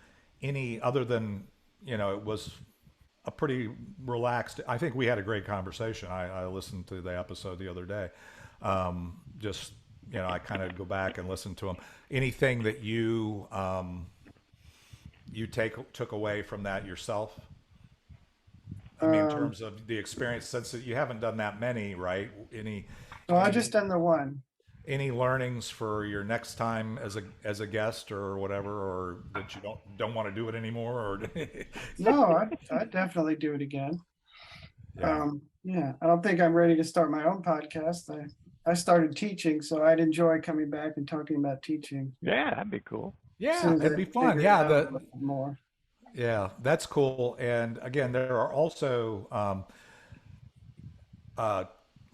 S2: other than it was a pretty relaxed. I think we had a great conversation. I listened to the episode the other day. Just I kind of go back and listen to them. Anything that you took away from that yourself? I mean, in terms of the experience, since you haven't done that many, right?
S6: I just done the one.
S2: Any learnings for your next time as a guest or whatever, or that you don't want to do it anymore? Or
S6: No, I'd definitely do it again.
S2: Yeah.
S6: I don't think I'm ready to start my own podcast. I started teaching, so I'd enjoy coming back and talking about teaching.
S1: Yeah, that'd be cool.
S2: Yeah, it'd be fun.
S6: Figure it
S2: Yeah,
S6: out more.
S2: yeah, that's cool. And again, there are also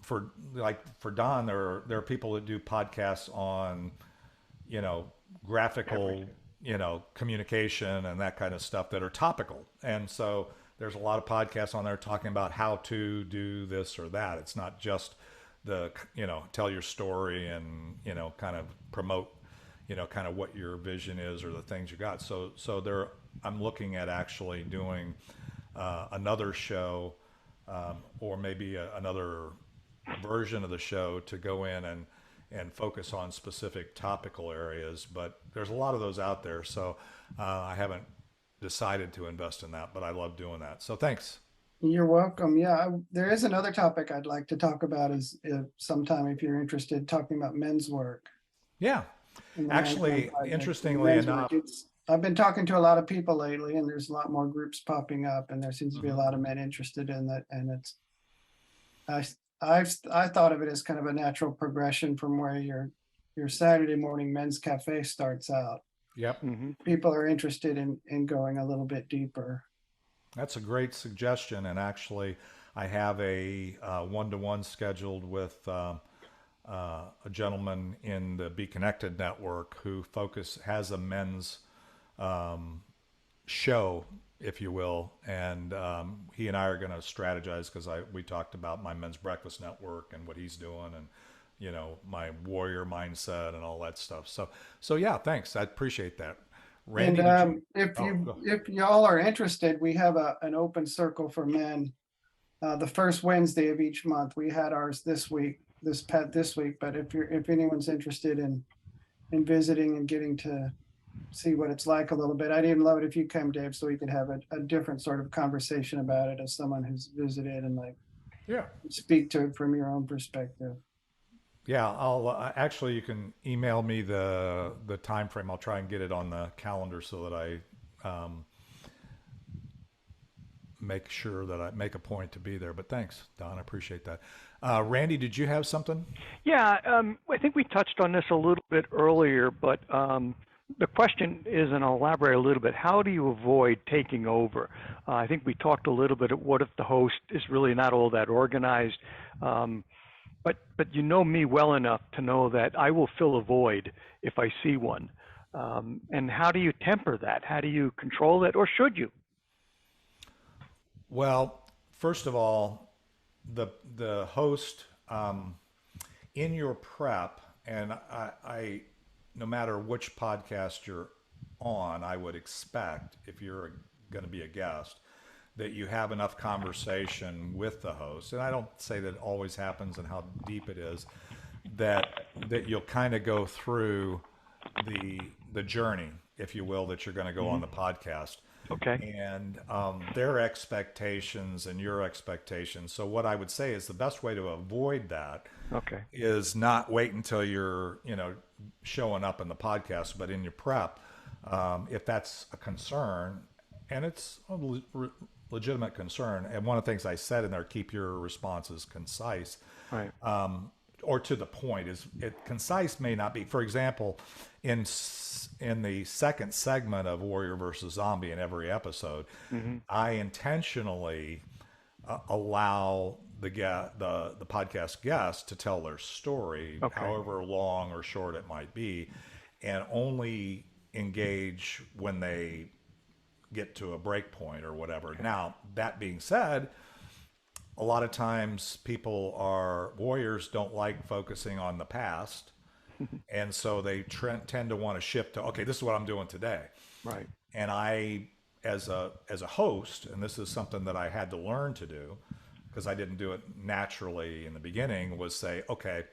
S2: for Don, there are people that do podcasts on, graphical, communication and that kind of stuff that are topical. And so there's a lot of podcasts on there talking about how to do this or that. It's not just the, tell your story and, kind of promote, kind of what your vision is or the things you got. So I'm looking at actually doing another show or maybe another version of the show to go in and focus on specific topical areas. But there's a lot of those out there. So I haven't decided to invest in that, but I love doing that. So thanks.
S6: You're welcome. Yeah, there is another topic I'd like to talk about is sometime if you're interested, talking about men's work.
S2: Yeah. Actually, interestingly enough,
S6: I've been talking to a lot of people lately, and there's a lot more groups popping up, and there seems to be a lot of men interested in that. And I thought of it as kind of a natural progression from where your Saturday morning men's cafe starts out.
S2: Yep.
S1: Mm-hmm.
S6: People are interested in going a little bit deeper.
S2: That's a great suggestion. And actually, I have a one-to-one scheduled with a gentleman in the Be Connected network who has a men's show, if you will. And he and I are going to strategize because we talked about my men's breakfast network and what he's doing and, my warrior mindset and all that stuff. So yeah, thanks. I appreciate that. Randy,
S6: and if y'all are interested, we have an open circle for men the first Wednesday of each month. We had ours this week, but if anyone's interested in visiting and getting to see what it's like a little bit, I'd even love it if you come, Dave, so we could have a different sort of conversation about it as someone who's visited and speak to it from your own perspective.
S2: Yeah, I'll actually, you can email me the time frame. I'll try and get it on the calendar so that I make sure that I make a point to be there. But thanks, Don. I appreciate that. Randy, did you have something?
S1: Yeah, I think we touched on this a little bit earlier, but the question is, and I'll elaborate a little bit, how do you avoid taking over? I think we talked a little bit of what if the host is really not all that organized. But you know me well enough to know that I will fill a void if I see one. And how do you temper that? How do you control it, or should you?
S2: Well, first of all, the host in your prep, and I no matter which podcast you're on, I would expect if you're going to be a guest that you have enough conversation with the host. And I don't say that it always happens and how deep it is, that you'll kind of go through the journey, if you will, that you're going to go on the podcast.
S1: Okay.
S2: And their expectations and your expectations. So what I would say is the best way to avoid that is not wait until you're, showing up in the podcast, but in your prep, if that's a concern, and it's a legitimate concern. And one of the things I said in there, keep your responses concise,
S1: right?
S2: Or to the point. Concise may not be. For example, in the second segment of Warrior versus Zombie in every episode, I intentionally allow the podcast guest to tell their story, however long or short it might be, and only engage when they get to a break point or whatever. Now, that being said, a lot of times warriors don't like focusing on the past. And so they tend to want to shift to, okay, this is what I'm doing today.
S1: Right.
S2: And I as a host, and this is something that I had to learn to do because I didn't do it naturally in the beginning, was say, okay,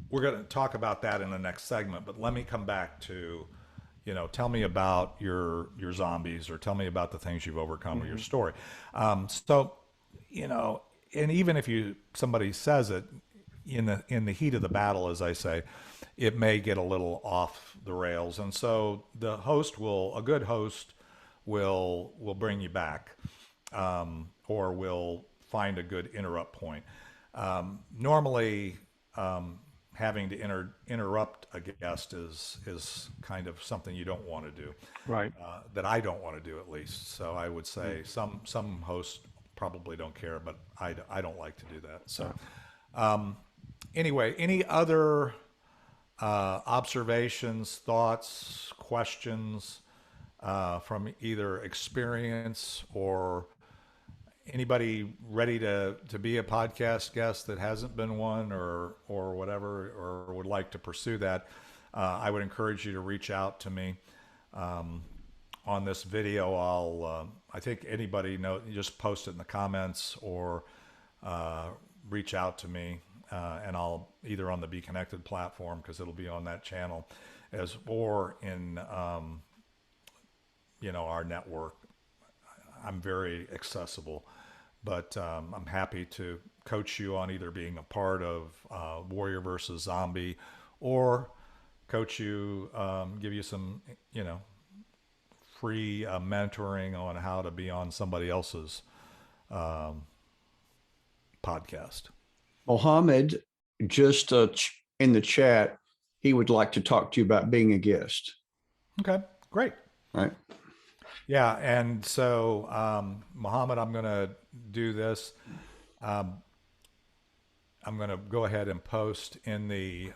S2: we're going to talk about that in the next segment, but let me come back to, tell me about your zombies, or tell me about the things you've overcome, or your story. So, and even if somebody says it in the heat of the battle, as I say, it may get a little off the rails. And so a good host will bring you back, or will find a good interrupt point. Normally, having to interrupt a guest is kind of something you don't want to do.
S1: Right.
S2: That I don't want to do, at least. So I would say some hosts probably don't care, but I don't like to do that. So anyway, any other observations, thoughts, questions from either experience, or anybody ready to be a podcast guest that hasn't been one, or whatever, or would like to pursue that? I would encourage you to reach out to me. On this video, I think anybody just post it in the comments, or reach out to me, and I'll either on the Be Connected platform, because it'll be on that channel, or in our network. I'm very accessible, but I'm happy to coach you on either being a part of Warrior versus Zombie, or coach you, give you some, free mentoring on how to be on somebody else's podcast.
S4: Mohammed, just in the chat, he would like to talk to you about being a guest.
S2: Okay, great.
S4: All right.
S2: Yeah, and so, Mohammed, I'm going to do this. I'm going to go ahead and post in the